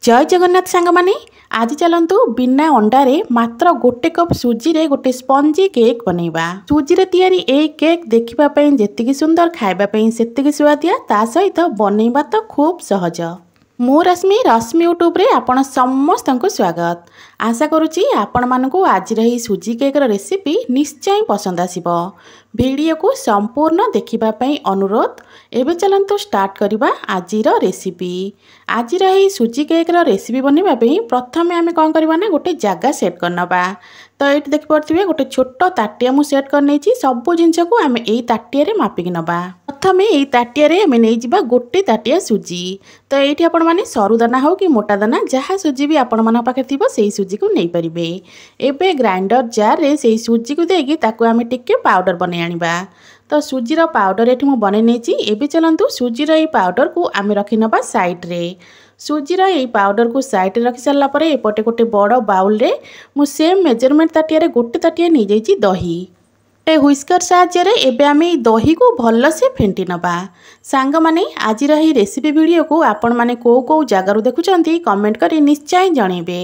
जय जगन्नाथ सांग माने आज चलतु बिना अंडारे मात्र गोटे कप सुजी रे गोटे स्पंजी केक बनैबा। सुजी रे तैयारी ए केक देखिबा पई जेतिकी सुंदर खाइबा पई सेतिकी स्वादिया ता सहित बनैबा तो खूब सहज। मु रश्मि यूट्यूब रे आपण समस्त को स्वागत। आशा करुच्ची आपण मानकु आज रही सुजी केक रेसिपी निश्चय पसंद आसीबो। वीडियो को संपूर्ण देखिबा पई अनुरोध। एबे चलंतु स्टार्ट करिबा आजिर रेसिपी। आज रही सुजी केक रेसिपी बनैबा पई प्रथमे आमे कोन करबा ना गोटे जगह सेट करनबा। तो ये देखि पड़थिबे गोटे छोट ताटिया मु सेट कर नेछि। सब जिंस को आमे एई ताटिया रे मापिक नबा। प्रथमे एई ताटिया रे आमे नै जिबा गोटे ताटिया सुजी। तो एठी आपण माने सरू दाना हो कि मोटा दाना जहाँ सुजी भी आपण मानक पाखे थिबो सेई सुजी को नै परिबे। एबे ग्राइंडर जार रे सेई सुजी को देकी ताको आमे टिके पाउडर बनै आनिबा। तो सुजीर पाउडर एठी मु बनै नेछि। एबे चलंतु सुजीर एई पाउडर को आमे रखि नबा साइड रे। सुजीर एई पाउडर को साइड रखि सारला परे एपटे गोटे बड़ बाउल रे मु सेम मेजरमेंट ताटिया रे गोटे ताटिया नै जाइछि दही। हुइस्कर साहाय्य एबे आमे दही को भल से फेंटी नबा। सांग माने आज रही रेसिपी वीडियो को आपण माने को जगार देखुचंती कमेंट करी निश्चय जणेबे।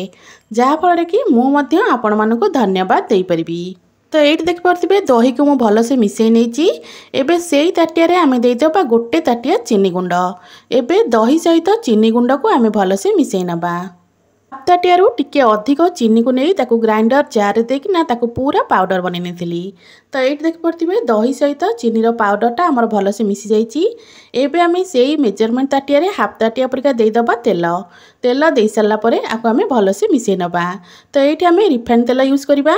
जहा फल कि मु मध्य आपण मानकु धन्यवाद देई परिबी। तो ये देख पारे दही को मुझे भल से मिसई नहीं। एबे सेई ताटिया रे आमे देइदबा गोटे ताटिया चीनी गुंड। एबे दही सहित चीनी गुंड को आमे भल से मिसई नबा। हाफ ताटिया रु टिके अधिक चीनी को नहीं ताको ग्राइंडर जार देकिना ताको पूरा पाउडर बनै नेथिली। तो ये देख पारे दही सहित चीनी रो पाउडरटा आमर भल से मिसी जाइछि। एबे आमे सेई मेजरमेंट ताटिया रे हाफ ताटिया परिका देइदबा तेल। तेल दे सारला परे आको आमे भल से मिसई नबा। तो एठी आमे रिफाइंड तेल यूज करिबा।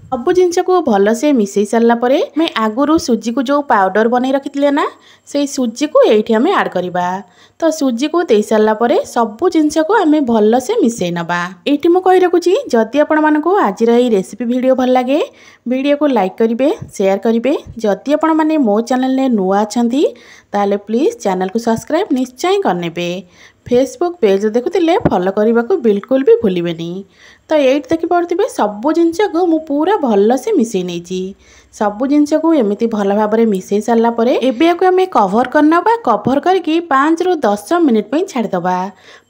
सब जिनस को भल से मिसई सारला परे मैं आगुरु सुजी को जो पाउडर बनै रखिथिले ना से सुजी को एठी हमें ऐड करिबा। तो सुजी को दे सारला परे सब जिनस को हमें भल से मिसई नबा। एठी मु कहि रखुची जदि आपण मानको आज रही रेसिपी वीडियो भल लागे वीडियो को लाइक करिवे शेयर करिवे। जदि आपण माने मो चैनल ने नुआ अछंती ताले प्लीज चैनल को सब्सक्राइब निश्चय करनेबे। फेसबुक पेज देखुतिले फॉलो करने को बिल्कुल भी भूलिबेनी। तो ये देखि पड़थिबे सब जिनस को मु पूरा भल से मिसई नेछि। सब जिनस को एमिति भल भाव में मिसई सारला परे एबे को हमें कवर करनबा। कवर करके 5 रु 10 मिनिट पई छाड़ी दबा।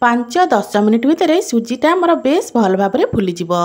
5-10 मिनिट भितर सुजीटा हमर बेस भल भाव में फुली जिवो।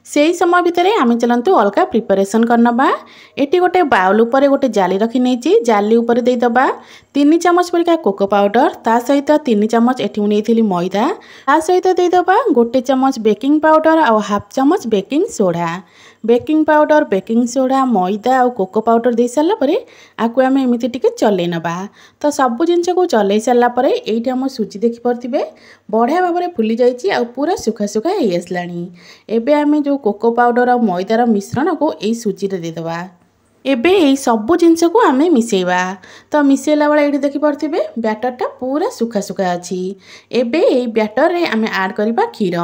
सेही समय भितर आमे चलंतु अलगा प्रिपरेशन करनबा। एटी गोटे बाउल ऊपर गोटे जाली रखि नेछि। जाली ऊपर दे दबा 3 चमच परिका कोको पाउडर ता सहित 3 चमच एठी नेथिली मैदा ता सहित दे दबा गोटे चमच बेकिंग पाउडर और हाफ चमच baking soda. Baking powder baking soda मैदा और कोको पाउडर दे सारला परे आकु आमे एमिति टिके चलै नबा। तो सब जिनस को चलै सारला परे एठी हम सुजी देखि परथिबे बढ़िया भाव में फुली जाइछि और पूरा सुखा सुखा हे आसलानी। एबे आमे जो कोको पाउडर और मैदार मिश्रण को एई सुजी रे दे दबा। एबे यही सब जिनस को आमे मिसेइबा। तो मिसेला वाला ये देखि पड़थिबे बैटरटा पूरा सुखा सुखा अछि। एबे यही बैटर रे आमे ऐड करिबा क्षीर।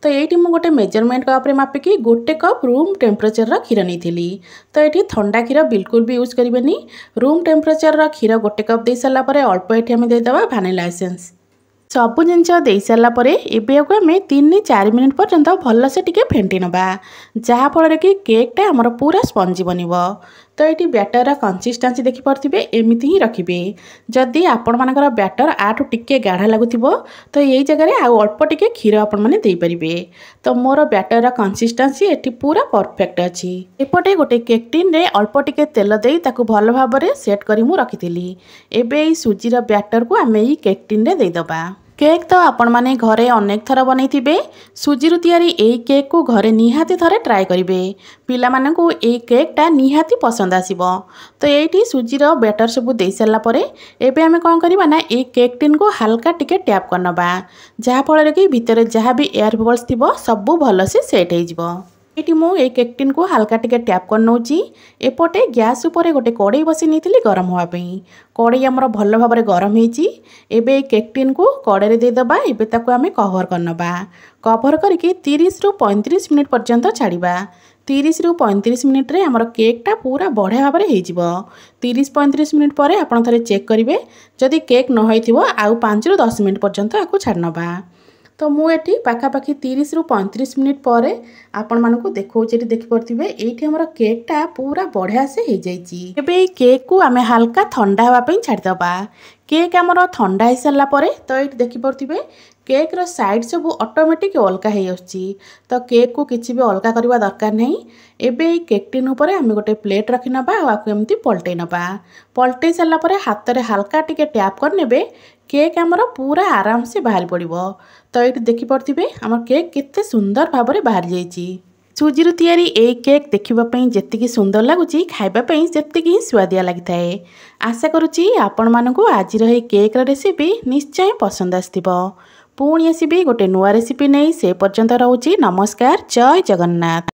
तो एठी मु गोटे मेजरमेंट कप रे मापिकी गोटे कप रूम टेम्परेचर रा क्षीर नैथिली। तो एठी ठंडा क्षीर बिल्कुल भी यूज करिबेनी। रूम टेम्परेचर रा क्षीर गोटे कप दे सारला परे अल्प एठी आमे दे दबा वैनिला एसेंस। सब जिनस दे सारला परे एबे को हमें 3-4 मिनिट पर्यंत भल से टिके फेंटी नबा। जहा फल कि केकटा हमर पूरा स्पंजी बनिबो। तो ये बैटर कंसिस्टेंसी देखि पड़थिबे एमिति ही रखिबे। जदि आपण मानकर बैटर आठु टिके गाढ़ा लागुथिबो तो यही जगह रे आ अल्प टिके क्षीर आपण माने देई परिबे। तो मोर बैटर कंसिस्टेंसी एठी पूरा परफेक्ट अछि। एपटे गोटे केक टिन रे अल्प टिके तेल देई ताकू भल भाव में सेट करी मु रखिथिली। एबे ई सुजीर बैटर को आमे ई केक टिन रे देई दबा। केक तो आपण माने घरे अनेक थर बनैथिबे। सुजीरु तैयारी एई केक को घरे निहाती थरे ट्राई करिवे। पिला मानकु एई केकटा निहाती पसंद आसीबो। तो एठी सुजीर बैटर सब दे सारला परे एबे आमे कोन करिबा ना एई केक टिन को हल्का टिके टैप करनबा। जहा फल कि भितर जहा भी एयर बबल्स थिबो सब भल से सेट हे जिवो। ये मु ए केक टिन को हल्का टिके टैप कर नौची। एपटे गैस उपर गोटे कड़ई बसी नहीं गरम होगा कड़ई आमर भल भाव में गरम होती। एबे केक टिन को कड़े रे दे दबा। एबे ताको आमे कवर करनबा। कवर करके 30 रु 35 मिनिट पर्यंत छाड़िबा। 30 रु 35 मिनिट रे हमर केकटा पूरा बढ़िया भाव में हो 30-35 मिनिट पर आपन थरे चेक करिवे। जदि केक न होइथिबो आउ 5 रु 10 मिनिट पर्यंत आकु छाड़नबा। तो मुझे पाखापाखि 30 रु 35 मिनिट पर आपण मानकु देखौछि। देखि पड़थिबे एठी हमर केकटा पूरा बढ़िया से हो जाइछि। एबे केक को आमे हल्का ठंडा होगा छाड़ीदबा। केक आमर ठंडा हो सारा पर तो ये देखि पड़थिबे केक्र साइड सब ऑटोमेटिक अलगा हो तो केक को किसी भी अलगा करवा दरकार नहीं। एबे केक टिन उपर आम गोटे प्लेट रखी नबा एमती पलटै नबा। पलटै सारापर हाथ में हाल्का टिके टैप करने केक आमर पूरा आराम से बाहरी पड़ो। तो ये देखिपे आम केक केते सुंदर भाव में बाहरी जाइए। सुजीरु तैयारी ए केक देखापी जी सुंदर लगुच खावाई से सुआदिया लगी थाए। आशा करुच्ची आपण मानक आज केक्र रेसिपी निश्चय पसंद आसथिबो। पुणी आसबि गोटे नुआ रेसिपी नहीं से पर्यंत रोची। नमस्कार, जय जगन्नाथ।